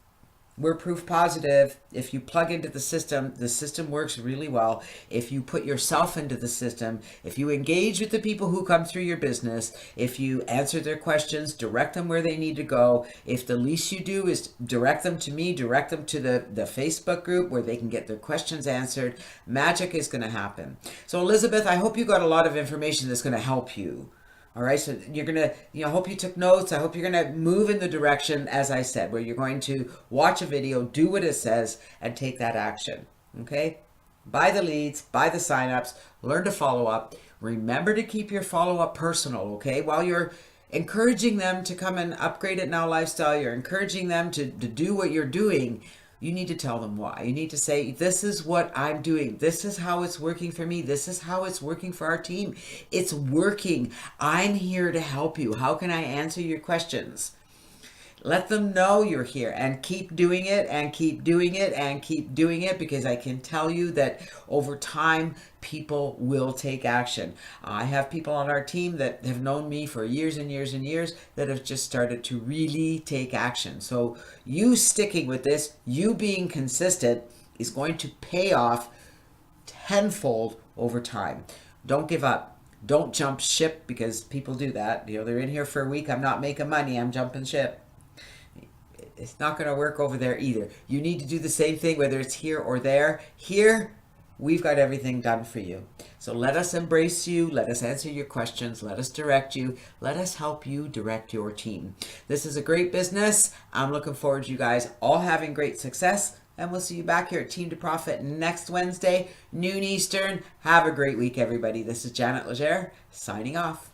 We're proof positive. If you plug into the system works really well. If you put yourself into the system, if you engage with the people who come through your business, if you answer their questions, direct them where they need to go, if the least you do is direct them to me, direct them to the Facebook group where they can get their questions answered, magic is going to happen. So Elizabeth, I hope you got a lot of information that's going to help you. All right, so you're going to, I hope you took notes. I hope you're going to move in the direction, as I said, where you're going to watch a video, do what it says, and take that action. Okay? Buy the leads, buy the signups, learn to follow up. Remember to keep your follow-up personal, okay? While you're encouraging them to come and upgrade at Now Lifestyle, you're encouraging them to do what you're doing, you need to tell them why. You need to say, this is what I'm doing. This is how it's working for me. This is how it's working for our team. It's working. I'm here to help you. How can I answer your questions? Let them know you're here, and keep doing it and keep doing it and keep doing it, because I can tell you that over time, people will take action. I have people on our team that have known me for years and years and years that have just started to really take action. So you sticking with this, you being consistent, is going to pay off tenfold over time. Don't give up. Don't jump ship, because people do that. They're in here for a week. I'm not making money. I'm jumping ship. It's not going to work over there either. You need to do the same thing, whether it's here or there. Here, we've got everything done for you. So let us embrace you. Let us answer your questions. Let us direct you. Let us help you direct your team. This is a great business. I'm looking forward to you guys all having great success. And we'll see you back here at Team to Profit next Wednesday, noon Eastern. Have a great week, everybody. This is Janet Legere signing off.